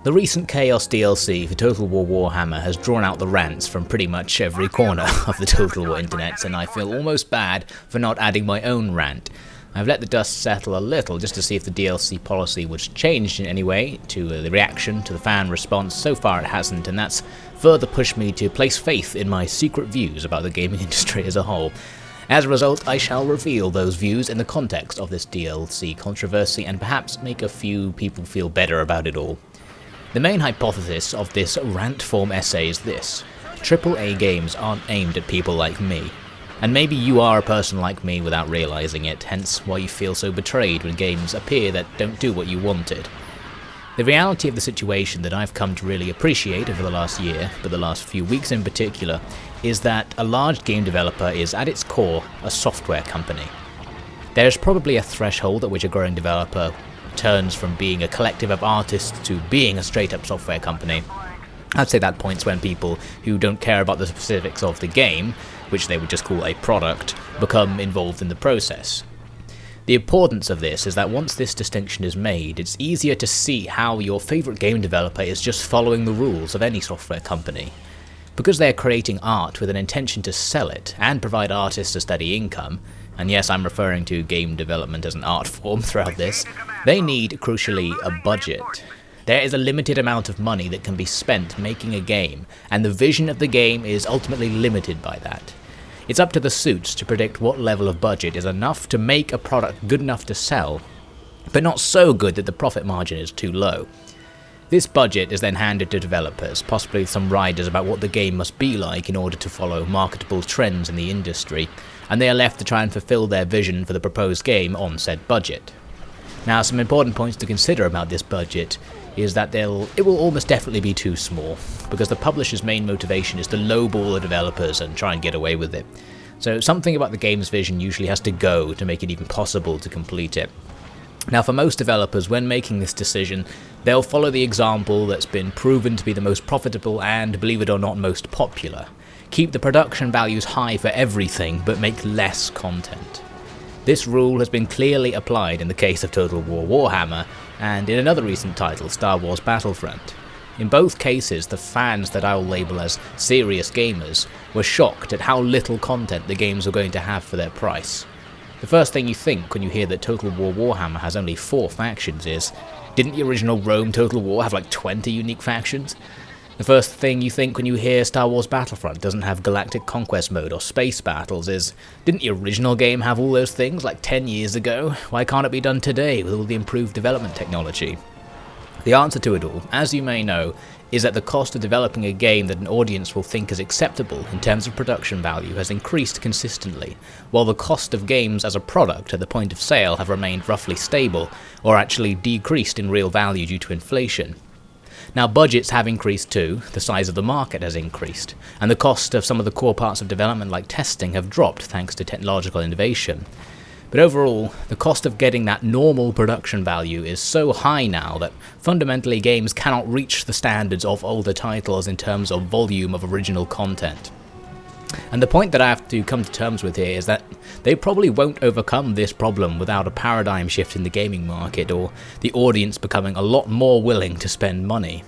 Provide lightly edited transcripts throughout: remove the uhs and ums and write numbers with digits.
The recent Chaos DLC for Total War Warhammer has drawn out the rants from pretty much every corner of the Total War internets, and I feel almost bad for not adding my own rant. I've let the dust settle a little just to see if the DLC policy was changed in any way to the reaction to the fan response. So far it hasn't, and that's further pushed me to place faith in my secret views about the gaming industry as a whole. As a result, I shall reveal those views in the context of this DLC controversy and perhaps make a few people feel better about it all. The main hypothesis of this rant form essay is this: AAA games aren't aimed at people like me. And maybe you are a person like me without realising it, hence why you feel so betrayed when games appear that don't do what you wanted. The reality of the situation that I've come to really appreciate over the last year, but the last few weeks in particular, is that a large game developer is at its core a software company. There is probably a threshold at which a growing developer turns from being a collective of artists to being a straight up software company. I'd say that point's when people who don't care about the specifics of the game, which they would just call a product, become involved in the process. The importance of this is that once this distinction is made, it's easier to see how your favourite game developer is just following the rules of any software company. Because they're creating art with an intention to sell it and provide artists a steady income, and yes, I'm referring to game development as an art form throughout this, they need, crucially, a budget. There is a limited amount of money that can be spent making a game, and the vision of the game is ultimately limited by that. It's up to the suits to predict what level of budget is enough to make a product good enough to sell, but not so good that the profit margin is too low. This budget is then handed to developers, possibly some riders about what the game must be like in order to follow marketable trends in the industry, and they are left to try and fulfill their vision for the proposed game on said budget. Now, some important points to consider about this budget is that it will almost definitely be too small, because the publisher's main motivation is to lowball the developers and try and get away with it. So something about the game's vision usually has to go to make it even possible to complete it. Now, for most developers, when making this decision, they'll follow the example that's been proven to be the most profitable and, believe it or not, most popular. Keep the production values high for everything, but make less content. This rule has been clearly applied in the case of Total War Warhammer, and in another recent title, Star Wars Battlefront. In both cases, the fans that I'll label as serious gamers were shocked at how little content the games were going to have for their price. The first thing you think when you hear that Total War Warhammer has only 4 factions is, didn't the original Rome Total War have like 20 unique factions? The first thing you think when you hear Star Wars Battlefront doesn't have Galactic Conquest Mode or Space Battles is, didn't the original game have all those things like 10 years ago? Why can't it be done today with all the improved development technology? The answer to it all, as you may know, is that the cost of developing a game that an audience will think is acceptable in terms of production value has increased consistently, while the cost of games as a product at the point of sale have remained roughly stable, or actually decreased in real value due to inflation. Now, budgets have increased too, the size of the market has increased, and the cost of some of the core parts of development like testing have dropped thanks to technological innovation. But overall, the cost of getting that normal production value is so high now that fundamentally games cannot reach the standards of older titles in terms of volume of original content. And the point that I have to come to terms with here is that they probably won't overcome this problem without a paradigm shift in the gaming market or the audience becoming a lot more willing to spend money.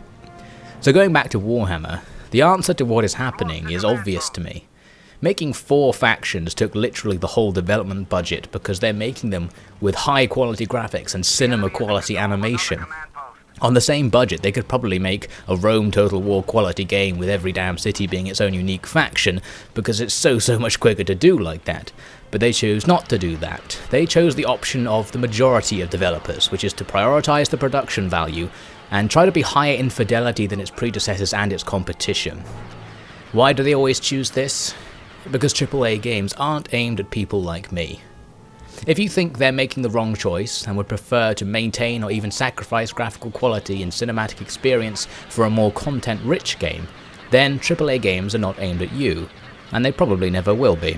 So going back to Warhammer, the answer to what is happening is obvious to me. Making 4 factions took literally the whole development budget because they're making them with high quality graphics and cinema quality animation. On the same budget, they could probably make a Rome Total War quality game with every damn city being its own unique faction, because it's so much quicker to do like that. But they chose not to do that. They chose the option of the majority of developers, which is to prioritize the production value and try to be higher in fidelity than its predecessors and its competition. Why do they always choose this? Because AAA games aren't aimed at people like me. If you think they're making the wrong choice and would prefer to maintain or even sacrifice graphical quality and cinematic experience for a more content-rich game, then AAA games are not aimed at you, and they probably never will be.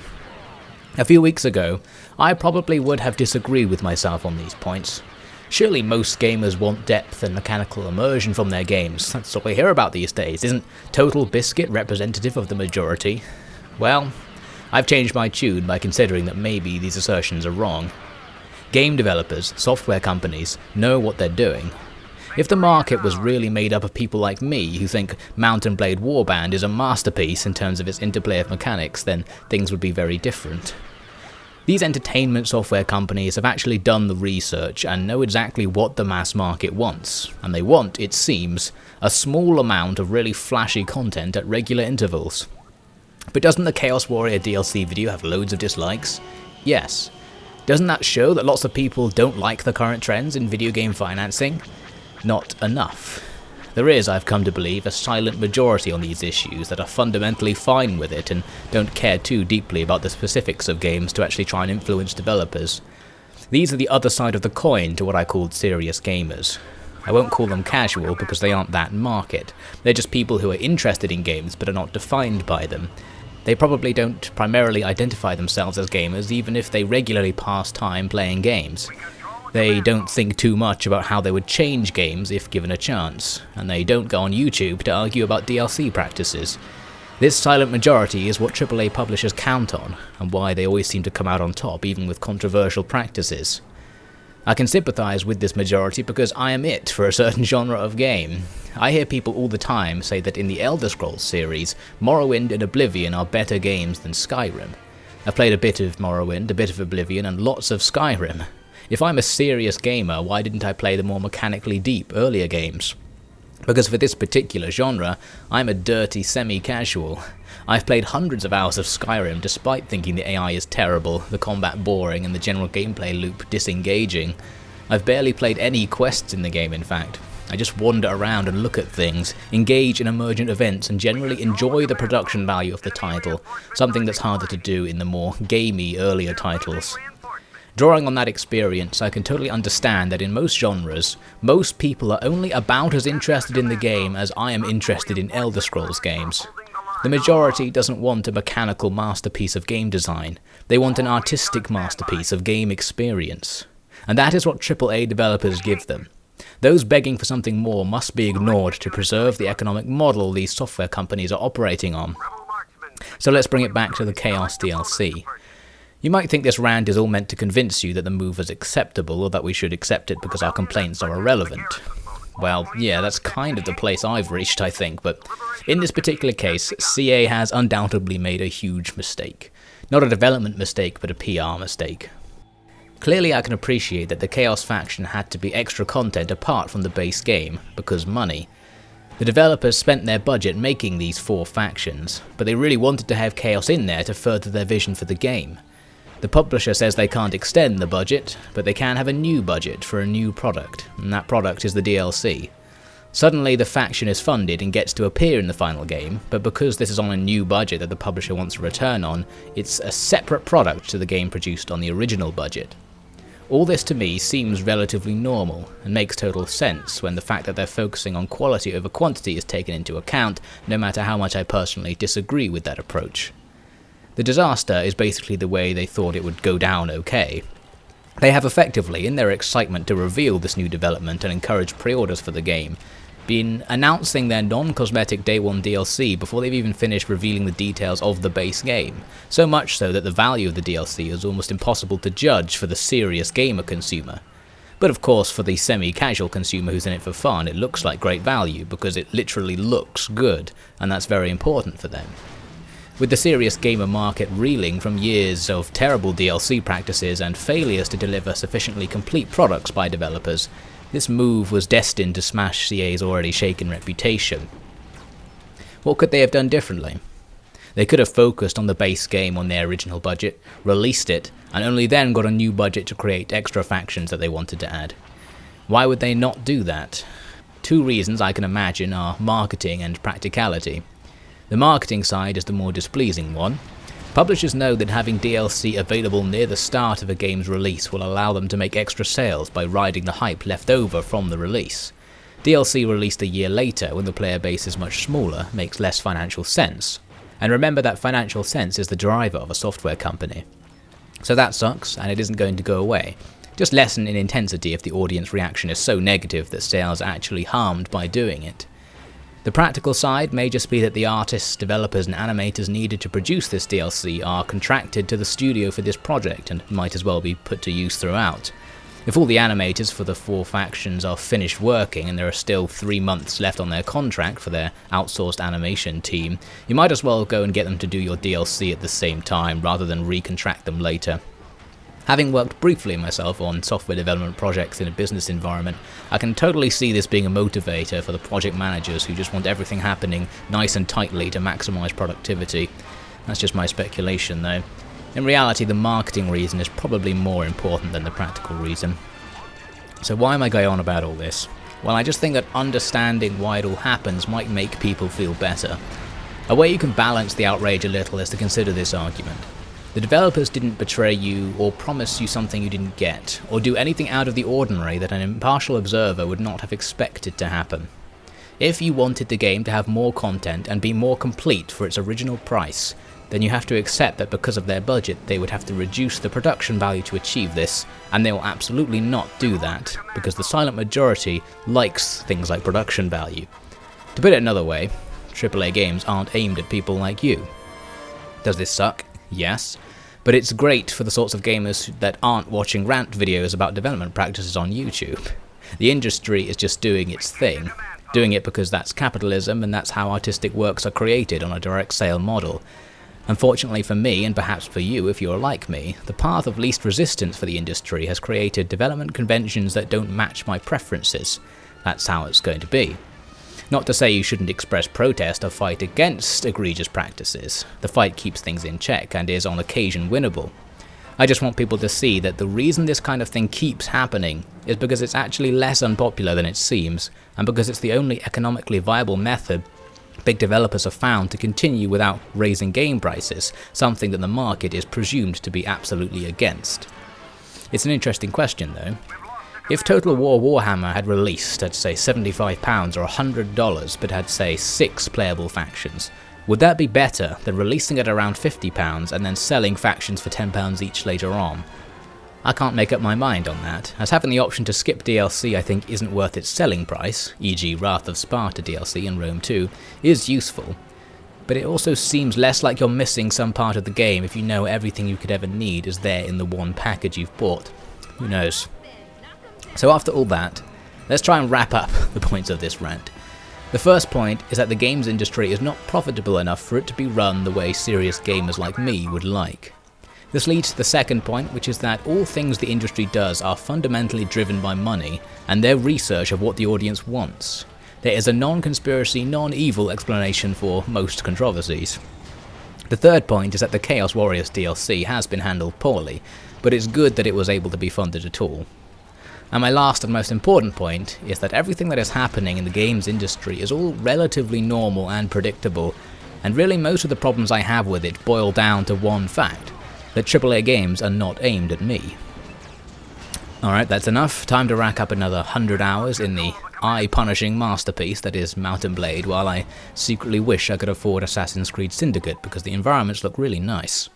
A few weeks ago, I probably would have disagreed with myself on these points. Surely most gamers want depth and mechanical immersion from their games. That's all we hear about these days. Isn't Total Biscuit representative of the majority? Well, I've changed my tune by considering that maybe these assertions are wrong. Game developers, software companies, know what they're doing. If the market was really made up of people like me who think Mount & Blade Warband is a masterpiece in terms of its interplay of mechanics, then things would be very different. These entertainment software companies have actually done the research and know exactly what the mass market wants, and they want, it seems, a small amount of really flashy content at regular intervals. But doesn't the Chaos Warrior DLC video have loads of dislikes? Yes. Doesn't that show that lots of people don't like the current trends in video game financing? Not enough. There is, I've come to believe, a silent majority on these issues that are fundamentally fine with it and don't care too deeply about the specifics of games to actually try and influence developers. These are the other side of the coin to what I called serious gamers. I won't call them casual because they aren't that market. They're just people who are interested in games but are not defined by them. They probably don't primarily identify themselves as gamers even if they regularly pass time playing games. They don't think too much about how they would change games if given a chance, and they don't go on YouTube to argue about DLC practices. This silent majority is what AAA publishers count on, and why they always seem to come out on top even with controversial practices. I can sympathise with this majority because I am it for a certain genre of game. I hear people all the time say that in the Elder Scrolls series, Morrowind and Oblivion are better games than Skyrim. I've played a bit of Morrowind, a bit of Oblivion, and lots of Skyrim. If I'm a serious gamer, why didn't I play the more mechanically deep, earlier games? Because for this particular genre, I'm a dirty semi-casual. I've played hundreds of hours of Skyrim despite thinking the AI is terrible, the combat boring, and the general gameplay loop disengaging. I've barely played any quests in the game, in fact. I just wander around and look at things, engage in emergent events, and generally enjoy the production value of the title, something that's harder to do in the more gamey, earlier titles. Drawing on that experience, I can totally understand that in most genres, most people are only about as interested in the game as I am interested in Elder Scrolls games. The majority doesn't want a mechanical masterpiece of game design, they want an artistic masterpiece of game experience. And that is what AAA developers give them. Those begging for something more must be ignored to preserve the economic model these software companies are operating on. So let's bring it back to the Chaos DLC. You might think this rant is all meant to convince you that the move is acceptable or that we should accept it because our complaints are irrelevant. Well, yeah, that's kind of the place I've reached, I think, but in this particular case, CA has undoubtedly made a huge mistake. Not a development mistake, but a PR mistake. Clearly I can appreciate that the Chaos faction had to be extra content apart from the base game, because money. The developers spent their budget making these 4 factions, but they really wanted to have Chaos in there to further their vision for the game. The publisher says they can't extend the budget, but they can have a new budget for a new product, and that product is the DLC. Suddenly the faction is funded and gets to appear in the final game, but because this is on a new budget that the publisher wants a return on, it's a separate product to the game produced on the original budget. All this to me seems relatively normal, and makes total sense when the fact that they're focusing on quality over quantity is taken into account, no matter how much I personally disagree with that approach. The disaster is basically the way they thought it would go down okay. They have effectively, in their excitement to reveal this new development and encourage pre-orders for the game, been announcing their non-cosmetic Day 1 DLC before they've even finished revealing the details of the base game, so much so that the value of the DLC is almost impossible to judge for the serious gamer consumer. But of course for the semi-casual consumer who's in it for fun, it looks like great value because it literally looks good, and that's very important for them. With the serious gamer market reeling from years of terrible DLC practices and failures to deliver sufficiently complete products by developers, this move was destined to smash CA's already shaken reputation. What could they have done differently? They could have focused on the base game on their original budget, released it, and only then got a new budget to create extra factions that they wanted to add. Why would they not do that? 2 reasons I can imagine are marketing and practicality. The marketing side is the more displeasing one. Publishers know that having DLC available near the start of a game's release will allow them to make extra sales by riding the hype left over from the release. DLC released a year later, when the player base is much smaller, makes less financial sense. And remember that financial sense is the driver of a software company. So that sucks, and it isn't going to go away. Just lessen in intensity if the audience reaction is so negative that sales are actually harmed by doing it. The practical side may just be that the artists, developers and animators needed to produce this DLC are contracted to the studio for this project and might as well be put to use throughout. If all the animators for the 4 factions are finished working and there are still 3 months left on their contract for their outsourced animation team, you might as well go and get them to do your DLC at the same time rather than recontract them later. Having worked briefly myself on software development projects in a business environment, I can totally see this being a motivator for the project managers who just want everything happening nice and tightly to maximize productivity. That's just my speculation though. In reality, the marketing reason is probably more important than the practical reason. So why am I going on about all this? Well, I just think that understanding why it all happens might make people feel better. A way you can balance the outrage a little is to consider this argument. The developers didn't betray you or promise you something you didn't get, or do anything out of the ordinary that an impartial observer would not have expected to happen. If you wanted the game to have more content and be more complete for its original price, then you have to accept that because of their budget they would have to reduce the production value to achieve this, and they will absolutely not do that, because the silent majority likes things like production value. To put it another way, AAA games aren't aimed at people like you. Does this suck? Yes. But it's great for the sorts of gamers that aren't watching rant videos about development practices on YouTube. The industry is just doing its thing. Doing it because that's capitalism and that's how artistic works are created on a direct sale model. Unfortunately for me, and perhaps for you if you're like me, the path of least resistance for the industry has created development conventions that don't match my preferences. That's how it's going to be. Not to say you shouldn't express protest or fight against egregious practices. The fight keeps things in check and is on occasion winnable. I just want people to see that the reason this kind of thing keeps happening is because it's actually less unpopular than it seems, and because it's the only economically viable method big developers have found to continue without raising game prices, something that the market is presumed to be absolutely against. It's an interesting question though. If Total War Warhammer had released at say £75 or $100 but had say 6 playable factions, would that be better than releasing at around £50 and then selling factions for £10 each later on? I can't make up my mind on that, as having the option to skip DLC I think isn't worth its selling price, e.g. Wrath of Sparta DLC and Rome 2, is useful. But it also seems less like you're missing some part of the game if you know everything you could ever need is there in the one package you've bought. Who knows? So after all that, let's try and wrap up the points of this rant. The first point is that the games industry is not profitable enough for it to be run the way serious gamers like me would like. This leads to the second point, which is that all things the industry does are fundamentally driven by money and their research of what the audience wants. There is a non-conspiracy, non-evil explanation for most controversies. The third point is that the Chaos Warriors DLC has been handled poorly, but it's good that it was able to be funded at all. And my last and most important point is that everything that is happening in the games industry is all relatively normal and predictable, and really most of the problems I have with it boil down to one fact: that AAA games are not aimed at me. Alright, that's enough. Time to rack up another 100 hours in the eye-punishing masterpiece that is Mount & Blade, while I secretly wish I could afford Assassin's Creed Syndicate because the environments look really nice.